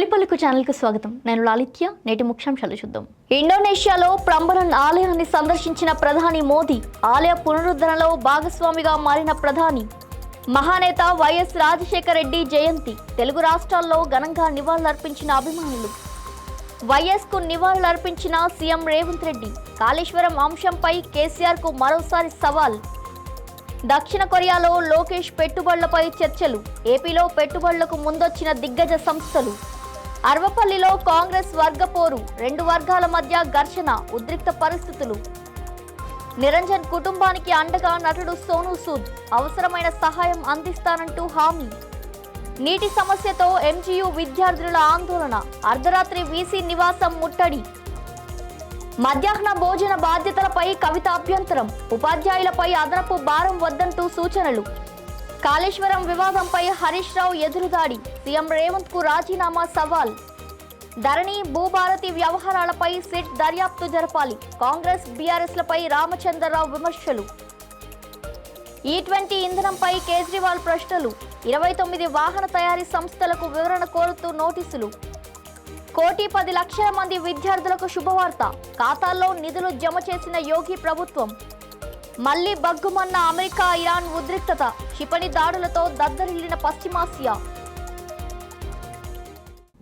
తొలిపలుకు ఛానల్కు స్వాగతం. నేను లాలిత్య. నేటి ముఖ్యాంశాలు చూద్దాం. ఇండోనేషియాలో ప్రంబరన్ ఆలయాన్ని సందర్శించిన ప్రధాని మోదీ, ఆలయ పునరుద్ధరణలో భాగస్వామిగా మారిన ప్రధాని. మహానేత వైఎస్ రాజశేఖర రెడ్డి జయంతి, తెలుగు రాష్ట్రాల్లో ఘనంగా నివాళులర్పించిన అభిమానులు. వైఎస్కు నివాళులర్పించిన సీఎం రేవంత్ రెడ్డి. కాళేశ్వరం అంశంపై కేసీఆర్కు మరోసారి సవాల్. దక్షిణ కొరియాలో లోకేష్ పెట్టుబడులపై చర్చలు. ఏపీలో పెట్టుబడులకు ముందొచ్చిన దిగ్గజ సంస్థలు. అర్వపల్లిలో కాంగ్రెస్ వర్గపోరు, రెండు వర్గాల మధ్య ఘర్షణ, ఉద్రిక్త పరిస్థితులు. నిరంజన్ కుటుంబానికి అండగా నటుడు సోనూ సూద్, అవసరమైన సహాయం అందిస్తానంటూ హామీ. నీటి సమస్యతో ఎంజీయూ విద్యార్థుల ఆందోళన, అర్ధరాత్రి వీసీ నివాసం ముట్టడి. మధ్యాహ్న భోజన బాధ్యతలపై కవిత అభ్యంతరం, ఉపాధ్యాయులపై అదనపు భారం వద్దంటూ సూచనలు. కాళేశ్వరం వివాదంపై హరీష్ రావు ఎదురుదాడి, సీఎం రేవంత్ కు రాజీనామా సవాల్. ధరణి భూభారతి వ్యవహారాలపై సిట్ దర్యాప్తు జరపాలి, కాంగ్రెస్ బీఆర్ఎస్లపై రామచంద్రరావు విమర్శలు. E20 ఇంధనంపై కేజ్రీవాల్ ప్రశ్నలు, 29 వాహన తయారీ సంస్థలకు వివరణ కోరుతూ నోటీసులు. 1,10,00,000 మంది విద్యార్థులకు శుభవార్త, ఖాతాల్లో నిధులు జమ చేసిన యోగి ప్రభుత్వం. మళ్లీ బగ్గుమన్న అమెరికా ఇరాన్ ఉద్రిక్తత, క్షిపణి దాడులతో దద్దరిల్లిన పశ్చిమాసియా.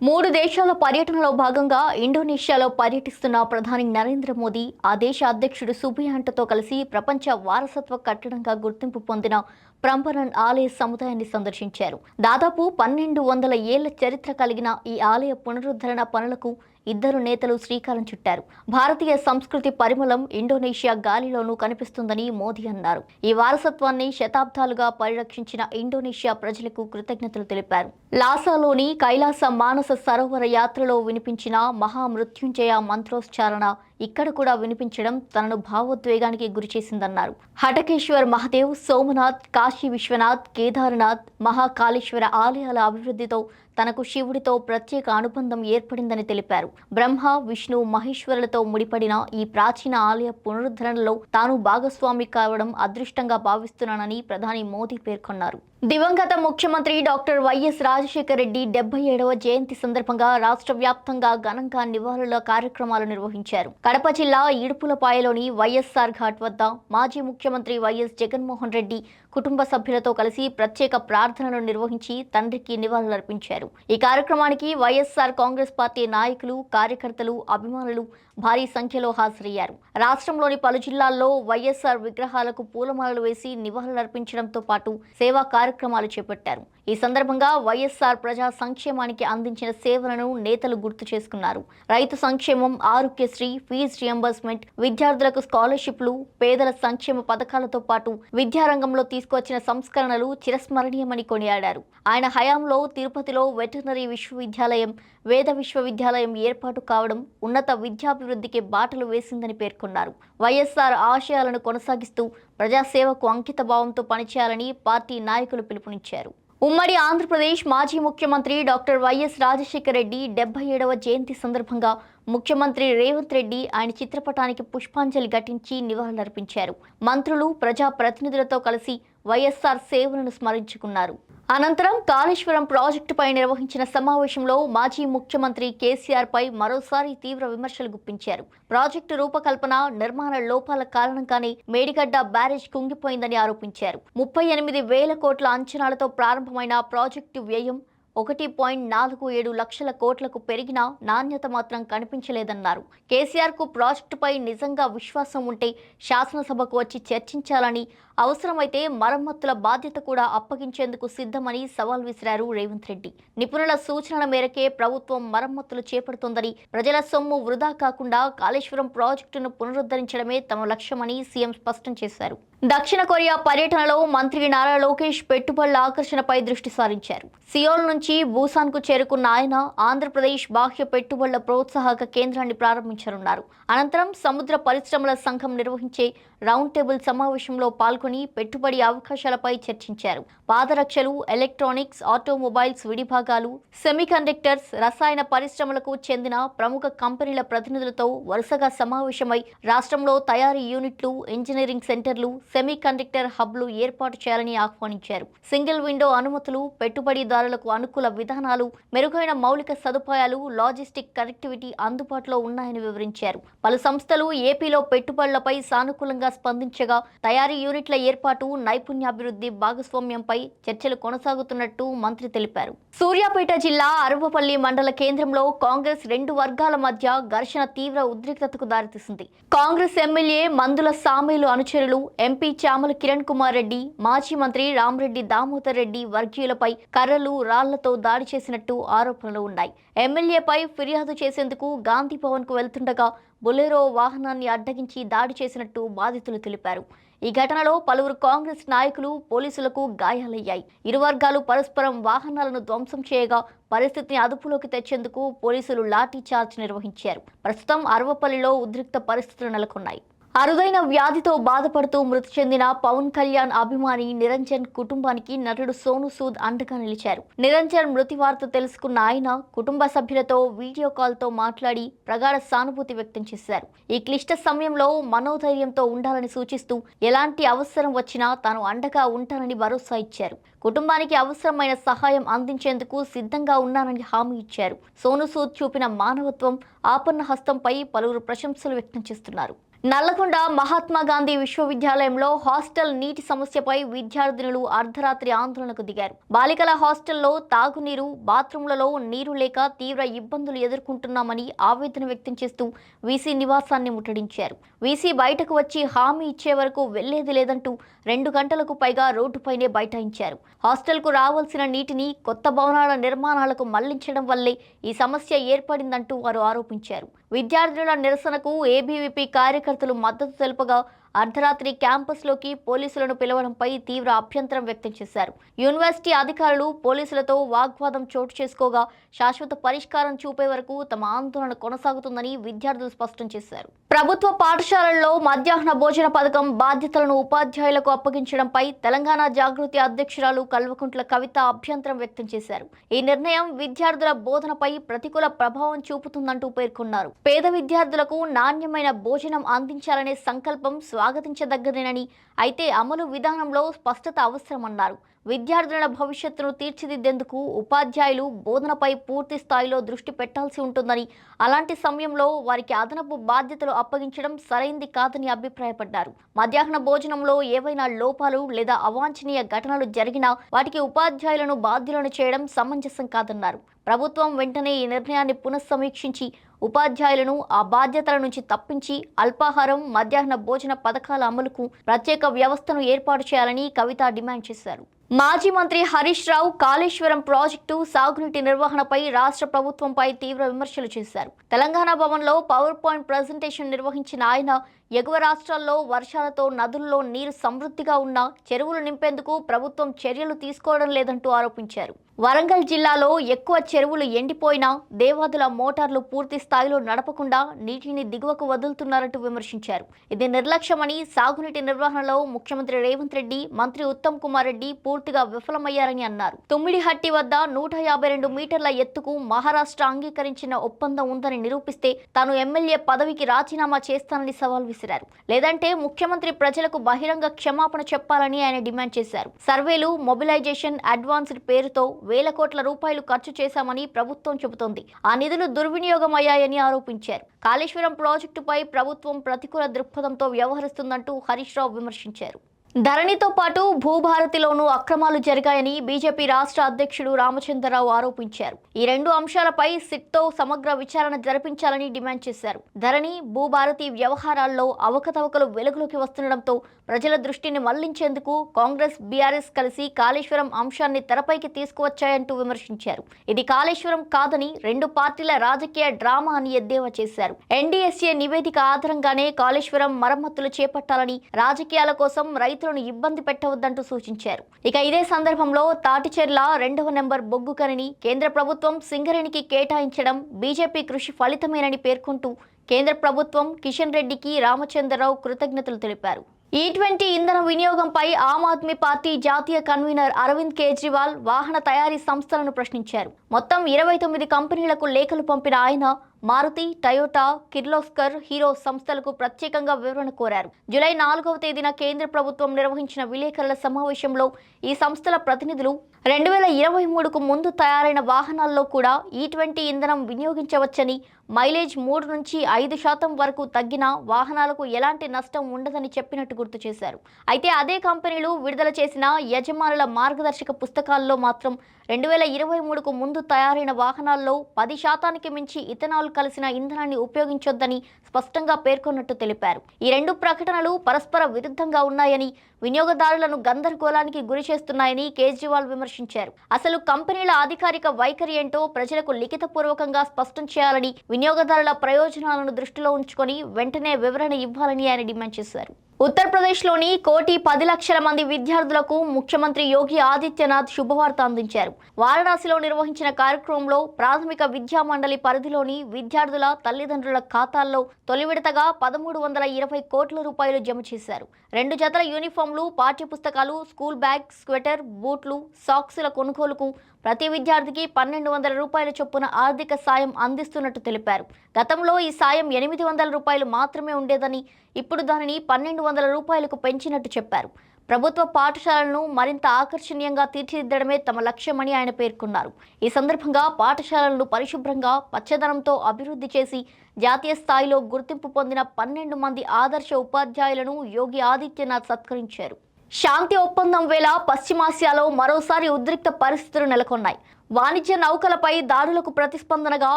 3 దేశాల పర్యటనలో భాగంగా ఇండోనేషియాలో పర్యటిస్తున్న ప్రధాని నరేంద్ర మోదీ ఆ దేశ అధ్యక్షుడు సుబియాంటోతో కలిసి ప్రపంచ వారసత్వ కట్టడంగా గుర్తింపు పొందిన ప్రంబరన్ ఆలయ సముదాయాన్ని సందర్శించారు. దాదాపు 1200 ఏళ్ల చరిత్ర కలిగిన ఈ ఆలయ పునరుద్ధరణ పనులకు ఇద్దరు నేతలు శ్రీకారం చుట్టారు. భారతీయ సంస్కృతి పరిమళం ఇండోనేషియా గాలిలోనూ కనిపిస్తుందని మోదీ అన్నారు. ఈ వారసత్వాన్ని శతాబ్దాలుగా పరిరక్షించిన ఇండోనేషియా ప్రజలకు కృతజ్ఞతలు తెలిపారు. లాసాలోని కైలాస మానస సరోవర యాత్రలో వినిపించిన మహామృత్యుంజయ మంత్రోచ్చారణ ఇక్కడ కూడా వినిపించడం తనను భావోద్వేగానికి గురిచేసిందన్నారు. హటకేశ్వర్ మహాదేవ్, సోమనాథ్, కాశీ విశ్వనాథ్, కేదార్నాథ్, మహాకాళేశ్వర ఆలయాల అభివృద్ధితో తనకు శివుడితో ప్రత్యేక అనుబంధం ఏర్పడిందని తెలిపారు. బ్రహ్మ, విష్ణు, మహేశ్వరులతో ముడిపడిన ఈ ప్రాచీన ఆలయ పునరుద్ధరణలో తాను భాగస్వామి కావడం అదృష్టంగా భావిస్తున్నానని ప్రధాని మోదీ పేర్కొన్నారు. దివంగత ముఖ్యమంత్రి డాక్టర్ వైఎస్ రాజశేఖర రెడ్డి 77వ జయంతి సందర్భంగా రాష్ట్ర వ్యాప్తంగా ఘనంగా నివాళుల కార్యక్రమాలు నిర్వహించారు. కడప జిల్లా ఇడుపులపాయలోని వైఎస్ఆర్ ఘాట్ వద్ద మాజీ ముఖ్యమంత్రి వైఎస్ జగన్మోహన్ రెడ్డి కుటుంబ సభ్యులతో కలిసి ప్రత్యేక ప్రార్థనలు నిర్వహించి తండ్రికి నివాళులర్పించారు. ఈ కార్యక్రమానికి వైఎస్ఆర్ కాంగ్రెస్ పార్టీ నాయకులు, కార్యకర్తలు, అభిమానులు భారీ సంఖ్యలో హాజరయ్యారు. రాష్ట్రంలోని పలు జిల్లాల్లో వైఎస్ఆర్ విగ్రహాలకు పూలమాలలు వేసి నివాళులర్పించడంతో పాటు సేవా కార్యక్రమాలు చేపట్టారు. ఈ సందర్భంగా వైఎస్ఆర్ ప్రజా సంక్షేమానికి అందించిన సేవలను నేతలు గుర్తు చేసుకున్నారు. రైతు సంక్షేమం, ఆరోగ్యశ్రీ, ఫీజు రియంబర్స్మెంట్, విద్యార్థులకు స్కాలర్షిప్లు, పేదల సంక్షేమ పథకాలతో పాటు విద్యారంగంలో తీసుకువచ్చిన సంస్కరణలు చిరస్మరణీయమని కొనియాడారు. ఆయన హయాంలో తిరుపతిలో వెటర్నరీ విశ్వవిద్యాలయం, వేద విశ్వవిద్యాలయం ఏర్పాటు కావడం ఉన్నత విద్యాభివృద్ధికి బాటలు వేసిందని పేర్కొన్నారు. వైఎస్ఆర్ ఆశయాలను కొనసాగిస్తూ ప్రజాసేవకు అంకిత భావంతో పనిచేయాలని పార్టీ నాయకులు పిలుపునిచ్చారు. ఉమ్మడి ఆంధ్రప్రదేశ్ మాజీ ముఖ్యమంత్రి డాక్టర్ వైఎస్ రాజశేఖర రెడ్డి 77వ జయంతి సందర్భంగా ముఖ్యమంత్రి రేవంత్ రెడ్డి ఆయన చిత్రపటానికి పుష్పాంజలి ఘటించి నివాళులర్పించారు. మంత్రులు, ప్రజా ప్రతినిధులతో కలిసి వైఎస్ఆర్ సేవలను స్మరించుకున్నారు. అనంతరం కాళేశ్వరం ప్రాజెక్టుపై నిర్వహించిన సమావేశంలో మాజీ ముఖ్యమంత్రి కేసీఆర్ పై మరోసారి తీవ్ర విమర్శలు గుప్పించారు. ప్రాజెక్టు రూపకల్పన, నిర్మాణ లోపాల కారణంగానే మేడిగడ్డ బ్యారేజ్ కుంగిపోయిందని ఆరోపించారు. 38,000 కోట్ల అంచనాలతో ప్రారంభమైన ప్రాజెక్టు వ్యయం 1.47 లక్షల కోట్లకు పెరిగినా నాణ్యత మాత్రం కనిపించలేదన్నారు. కేసీఆర్కు ప్రాజెక్టుపై నిజంగా విశ్వాసం ఉంటే శాసనసభకు వచ్చి చర్చించాలని, అవసరమైతే మరమ్మతుల బాధ్యత కూడా అప్పగించేందుకు సిద్ధమని సవాల్ విసిరారు రేవంత్ రెడ్డి. నిపుణుల సూచనల మేరకే ప్రభుత్వం మరమ్మతులు చేపడుతోందని, ప్రజల సొమ్ము వృధా కాకుండా కాళేశ్వరం ప్రాజెక్టును పునరుద్ధరించడమే తమ లక్ష్యమని సీఎం స్పష్టం చేశారు. దక్షిణ కొరియా పర్యటనలో మంత్రి నారా లోకేష్ పెట్టుబడుల ఆకర్షణపై దృష్టి సారించారు. సియోల్ నుంచి బూసాన్కు చేరుకున్న ఆయన ఆంధ్రప్రదేశ్ బాహ్య పెట్టుబడుల ప్రోత్సాహక కేంద్రాన్ని ప్రారంభించనున్నారు. అనంతరం సముద్ర పరిశ్రమల సంఘం నిర్వహించే రౌండ్ టేబుల్ సమావేశంలో పాల్గొని పాల్గొని పెట్టుబడి అవకాశాలపై చర్చించారు. పాదరక్షలు, ఎలక్ట్రానిక్స్, ఆటోమొబైల్స్ విడిభాగాలు, సెమీకండక్టర్స్, రసాయన పరిశ్రమలకు చెందిన ప్రముఖ కంపెనీల ప్రతినిధులతో వరుసగా సమావేశమై రాష్ట్రంలో తయారీ యూనిట్లు, ఇంజనీరింగ్ సెంటర్లు, సెమీకండక్టర్ హబ్లు ఏర్పాటు చేయాలని ఆహ్వానించారు. సింగిల్ విండో అనుమతులు, పెట్టుబడిదారులకు అనుకూల విధానాలు, మెరుగైన మౌలిక సదుపాయాలు, లాజిస్టిక్ కనెక్టివిటీ అందుబాటులో ఉన్నాయని వివరించారు. పలు సంస్థలు ఏపీలో పెట్టుబడులపై సానుకూలంగా స్పందించగా తయారీ యూనిట్ల ఏర్పాటు, నైపుణ్యాభివృద్ధి భాగస్వామ్యంపై చర్చలు కొనసాగుతున్నట్టు మంత్రి తెలిపారు. సూర్యాపేట జిల్లా అరవపల్లి మండల కేంద్రంలో కాంగ్రెస్ రెండు వర్గాల మధ్య ఘర్షణ తీవ్ర ఉద్రిక్తతకు దారితీసింది. కాంగ్రెస్ ఎమ్మెల్యే మందుల సామేలు అనుచరులు ఎంపీ చామల కిరణ్ కుమార్ రెడ్డి, మాజీ మంత్రి రామరెడ్డి దామోదర్ రెడ్డి వర్గీయులపై కర్రలు, రాళ్లతో దాడి చేసినట్టు ఆరోపణలు ఉన్నాయి. ఎమ్మెల్యేపై ఫిర్యాదు చేసేందుకు గాంధీ భవన్ కు వెళ్తుండగా బొలెరో వాహనాన్ని అడ్డగించి దాడి చేసినట్టు బాధితులు తెలిపారు. ఈ ఘటనలో పలువురు కాంగ్రెస్ నాయకులు, పోలీసులకు గాయాలయ్యాయి. ఇరు వర్గాలు పరస్పరం వాహనాలను ధ్వంసం చేయగా పరిస్థితిని అదుపులోకి తెచ్చేందుకు పోలీసులు లాఠీ చార్జ్ నిర్వహించారు. ప్రస్తుతం అరవపల్లిలో ఉద్రిక్త పరిస్థితులు నెలకొన్నాయి. అరుదైన వ్యాధితో బాధపడుతూ మృతి చెందిన పవన్ కళ్యాణ్ అభిమాని నిరంజన్ కుటుంబానికి నటుడు సోను సూద్ అండగా నిలిచారు. నిరంజన్ మృతి వార్త తెలుసుకున్న ఆయన కుటుంబ సభ్యులతో వీడియో కాల్తో మాట్లాడి ప్రగాఢ సానుభూతి వ్యక్తం చేశారు. ఈ క్లిష్ట సమయంలో మనోధైర్యంతో ఉండాలని సూచిస్తూ ఎలాంటి అవసరం వచ్చినా తాను అండగా ఉంటానని భరోసా ఇచ్చారు. కుటుంబానికి అవసరమైన సహాయం అందించేందుకు సిద్ధంగా ఉన్నానని హామీ ఇచ్చారు. సోను సూద్ చూపిన మానవత్వం, ఆపన్న హస్తంపై పలువురు ప్రశంసలు వ్యక్తం చేస్తున్నారు. నల్లగొండ మహాత్మా గాంధీ విశ్వవిద్యాలయంలో హాస్టల్ నీటి సమస్యపై విద్యార్థినులు అర్ధరాత్రి ఆందోళనకు దిగారు. బాలికల హాస్టల్లో తాగునీరు, బాత్రూంలలో నీరు లేక తీవ్ర ఇబ్బందులు ఎదుర్కొంటున్నామని ఆవేదన వ్యక్తం చేస్తూ వీసీ నివాసాన్ని ముట్టడించారు. వీసీ బయటకు వచ్చి హామీ ఇచ్చే వరకు వెళ్లేది లేదంటూ 2 గంటలకు పైగా రోడ్డుపైనే బైఠాయించారు. హాస్టల్కు రావాల్సిన నీటిని కొత్త భవనాల నిర్మాణాలకు మళ్లించడం వల్లే ఈ సమస్య ఏర్పడిందంటూ వారు ఆరోపించారు. విద్యార్థుల నిరసనకు ఏబీవీపీ కార్యకర్తలు మద్దతు తెలుపగా అర్ధరాత్రి క్యాంపస్లోకి పోలీసులను పిలవడంపై తీవ్ర అభ్యంతరం వ్యక్తం చేశారు. యూనివర్సిటీ అధికారులు పోలీసులతో వాగ్వాదం చోటు చేసుకోగా శాశ్వత పరిష్కారం చూపే వరకు తమ ఆందోళన కొనసాగుతుందని విద్యార్థులు స్పష్టం చేశారు. ప్రభుత్వ పాఠశాలల్లో మధ్యాహ్న భోజన పథకం బాధ్యతలను ఉపాధ్యాయులకు అప్పగించడంపై తెలంగాణ జాగృతి అధ్యక్షురాలు కల్వకుంట్ల కవిత అభ్యంతరం వ్యక్తం చేశారు. ఈ నిర్ణయం విద్యార్థుల బోధనపై ప్రతికూల ప్రభావం చూపుతుందంటూ పేర్కొన్నారు. పేద విద్యార్థులకు నాణ్యమైన భోజనం అందించాలనే సంకల్పం స్వాగతించదగ్గదేనని, అయితే అమలు విధానంలో స్పష్టత అవసరమన్నారు. విద్యార్థుల భవిష్యత్తును తీర్చిదిద్దేందుకు ఉపాధ్యాయులు బోధనపై పూర్తి స్థాయిలో దృష్టి పెట్టాల్సి ఉంటుందని, అలాంటి సమయంలో వారికి అదనపు బాధ్యతలు అప్పగించడం సరైంది కాదని అభిప్రాయపడ్డారు. మధ్యాహ్న భోజనంలో ఏవైనా లోపాలు లేదా అవాంఛనీయ ఘటనలు జరిగినా వాటికి ఉపాధ్యాయులను బాధ్యులను చేయడం సమంజసం కాదన్నారు. ప్రభుత్వం వెంటనే ఈ నిర్ణయాన్ని పునఃసమీక్షించి ఉపాధ్యాయులను ఆ బాధ్యతల నుంచి తప్పించి అల్పాహారం, మధ్యాహ్న భోజన పథకాల అమలుకు ప్రత్యేక వ్యవస్థను ఏర్పాటు చేయాలని కవిత డిమాండ్ చేశారు. మాజీ మంత్రి హరీష్ రావు కాళేశ్వరం ప్రాజెక్టు సాగునీటి నిర్వహణపై రాష్ట్ర ప్రభుత్వంపై తీవ్ర విమర్శలు చేశారు. తెలంగాణ భవన్లో పవర్ పాయింట్ ప్రెజెంటేషన్ నిర్వహించిన ఆయన ఎగువ రాష్ట్రాల్లో వర్షాలతో నదుల్లో నీరు సమృద్ధిగా ఉన్నా చెరువులు నింపేందుకు ప్రభుత్వం చర్యలు తీసుకోవడం లేదంటూ ఆరోపించారు. వరంగల్ జిల్లాలో ఎక్కువ చెరువులు ఎండిపోయినా దేవాదుల మోటార్లు పూర్తి స్థాయిలో నడపకుండా నీటిని దిగువకు వదులుతున్నారంటూ విమర్శించారు. ఇది నిర్లక్ష్యమని, సాగునీటి నిర్వహణలో ముఖ్యమంత్రి రేవంత్ రెడ్డి, మంత్రి ఉత్తమ్ కుమార్ రెడ్డి పూర్తిగా విఫలమయ్యారని అన్నారు. తుమ్మిడిహట్టి వద్ద 152 మీటర్ల ఎత్తుకు మహారాష్ట్ర అంగీకరించిన ఒప్పందం ఉందని నిరూపిస్తే తాను ఎమ్మెల్యే పదవికి రాజీనామా చేస్తానని సవాల్ విసిరారు. లేదంటే ముఖ్యమంత్రి ప్రజలకు బహిరంగ క్షమాపణ చెప్పాలని ఆయన డిమాండ్ చేశారు. సర్వేలు, మొబిలైజేషన్, అడ్వాన్స్డ్ పేరుతో వేల కోట్ల రూపాయలు ఖర్చు చేశామని ప్రభుత్వం చెబుతోంది. ఆ నిధులు దుర్వినియోగం అయ్యాయని ఆరోపించారు. కాళేశ్వరం ప్రాజెక్టుపై ప్రభుత్వం ప్రతికూల దృక్పథంతో వ్యవహరిస్తుందంటూ హరీష్ రావు విమర్శించారు. ధరణితో పాటు భూభారతిలోనూ అక్రమాలు జరిగాయని బీజేపీ రాష్ట్ర అధ్యక్షుడు రామచంద్రరావు ఆరోపించారు. ఈ 2 అంశాలపై సిట్తో సమగ్ర విచారణ జరిపించాలని డిమాండ్ చేశారు. ధరణి, భూభారతి వ్యవహారాల్లో అవకతవకలు వెలుగులోకి వస్తుండటంతో ప్రజల దృష్టిని మళ్లించేందుకు కాంగ్రెస్, బీఆర్ఎస్ కలిసి కాళేశ్వరం అంశాన్ని తెరపైకి తీసుకువచ్చాయంటూ విమర్శించారు. ఇది కాళేశ్వరం కాదని 2 పార్టీల రాజకీయ డ్రామా అని ఎద్దేవా చేశారు. ఎన్డీఎస్ఏ నివేదిక ఆధారంగానే కాళేశ్వరం మరమ్మతులు చేపట్టాలని, రాజకీయాల కోసం రైతులను ఇబ్బంది పెట్టవద్దంటూ సూచించారు. ఇక ఇదే సందర్భంలో తాటిచెర్ల 2వ నెంబర్ బొగ్గు గనిని కేంద్ర ప్రభుత్వం సింగరేణికి కేటాయించడం బీజేపీ కృషి ఫలితమేనని పేర్కొంటూ కేంద్ర ప్రభుత్వం, కిషన్ రెడ్డికి రామచంద్రరావు కృతజ్ఞతలు తెలిపారు. E20 ఇంధన వినియోగంపై ఆమ్ ఆద్మీ పార్టీ జాతీయ కన్వీనర్ అరవింద్ కేజ్రీవాల్ వాహన తయారీ సంస్థలను ప్రశ్నించారు. మొత్తం 29 కంపెనీలకు లేఖలు పంపిన ఆయన మారుతి, టయోటా, కిర్లోస్కర్, హీరో సంస్థలకు ప్రత్యేకంగా వివరణ కోరారు. జూలై 4వ తేదీన కేంద్ర ప్రభుత్వం నిర్వహించిన విలేకరుల సమావేశంలో ఈ సంస్థల ప్రతినిధులు 2023కు ముందు తయారైన వాహనాల్లో కూడా E20 ఇంధనం వినియోగించవచ్చని, మైలేజ్ 3 నుంచి 5% వరకు తగ్గిన వాహనాలకు ఎలాంటి నష్టం ఉండదని చెప్పినట్టు గుర్తు చేశారు. అయితే అదే కంపెనీలు విడుదల చేసిన యజమానుల మార్గదర్శక పుస్తకాల్లో మాత్రం 2023కు ముందు తయారైన వాహనాల్లో 10% మించి ఇథనాల్ కలిసిన ఇంధనాన్ని ఉపయోగించొద్దని స్పష్టంగా పేర్కొన్నట్టు తెలిపారు. ఈ రెండు ప్రకటనలు పరస్పర విరుద్ధంగా ఉన్నాయని, వినియోగదారులను గందరగోళానికి గురి చేస్తున్నాయని కేజ్రీవాల్ విమర్శించారు. అసలు కంపెనీల అధికారిక వైఖరి ఏంటో ప్రజలకు లిఖితపూర్వకంగా స్పష్టం చేయాలని, వినియోగదారుల ప్రయోజనాలను దృష్టిలో ఉంచుకొని వెంటనే వివరణ ఇవ్వాలని ఆయన డిమాండ్ చేశారు. ఉత్తరప్రదేశ్లోని 1,10,00,000 మంది విద్యార్థులకు ముఖ్యమంత్రి యోగి ఆదిత్యనాథ్ శుభవార్త అందించారు. వారణాసిలో నిర్వహించిన కార్యక్రమంలో ప్రాథమిక విద్యా మండలి పరిధిలోని విద్యార్థుల తల్లిదండ్రుల ఖాతాల్లో తొలి విడతగా 1,320 కోట్ల రూపాయలు జమ చేశారు. 2 జతల యూనిఫామ్లు, పాఠ్యపుస్తకాలు, స్కూల్ బ్యాగ్, స్వెటర్, బూట్లు, సాక్సుల కొనుగోలుకు ప్రతి విద్యార్థికి 1,200 రూపాయల చొప్పున ఆర్థిక సాయం అందిస్తున్నట్టు తెలిపారు. గతంలో ఈ సాయం 800 రూపాయలు మాత్రమే ఉండేదని, ఇప్పుడు దానిని 1,200 రూపాయలకు పెంచినట్టు చెప్పారు. ప్రభుత్వ పాఠశాలలను మరింత ఆకర్షణీయంగా తీర్చిదిద్దడమే తమ లక్ష్యమని ఆయన పేర్కొన్నారు. ఈ సందర్భంగా పాఠశాలలను పరిశుభ్రంగా, పచ్చదనంతో అభివృద్ధి చేసి జాతీయ స్థాయిలో గుర్తింపు పొందిన 12 మంది ఆదర్శ ఉపాధ్యాయులను యోగి ఆదిత్యనాథ్ సత్కరించారు. శాంతి ఒప్పందం వేళ పశ్చిమాసియాలో మరోసారి ఉద్రిక్త పరిస్థితులు నెలకొన్నాయి. వాణిజ్య నౌకలపై దాడులకు ప్రతిస్పందనగా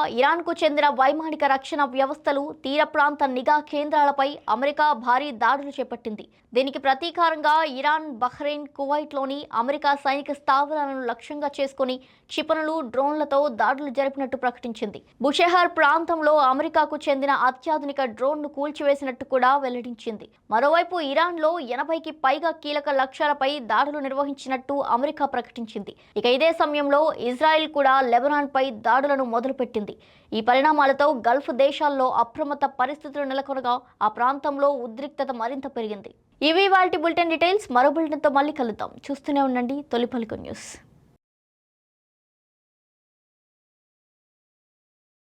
ఇరాన్కు చెందిన వైమానిక రక్షణ వ్యవస్థలు, తీర ప్రాంత నిఘా కేంద్రాలపై అమెరికా భారీ దాడులు చేపట్టింది. దీనికి ప్రతీకారంగా ఇరాన్, బహ్రెయిన్, కువైట్లోని అమెరికా సైనిక స్థావరాలను లక్ష్యంగా చేసుకుని క్షిపణులు, డ్రోన్లతో దాడులు జరిపినట్టు ప్రకటించింది. బుషెహర్ ప్రాంతంలో అమెరికాకు చెందిన అత్యాధునిక డ్రోన్ను కూల్చివేసినట్టు కూడా వెల్లడించింది. మరోవైపు ఇరాన్లో 80కి పైగా కీలక లక్ష్యాలపై దాడులు నిర్వహించినట్టు అమెరికా ప్రకటించింది. ఇక ఇదే సమయంలో ఇజ్రాయెల్ కూడా లెబనాన్పై దాడులను మొదలుపెట్టింది. ఈ పరిణామాలతో గల్ఫ్ దేశాల్లో అప్రమత్త పరిస్థితులు నెలకొనగా ఆ ప్రాంతంలో ఉద్రిక్తత మరింత పెరిగింది. ఇవి వాటి బులెటిన్ డీటెయిల్స్. మరో బులెటిన్తో మళ్ళీ కలుద్దాం. చూస్తూనే ఉండండి తొలి పలుకు న్యూస్.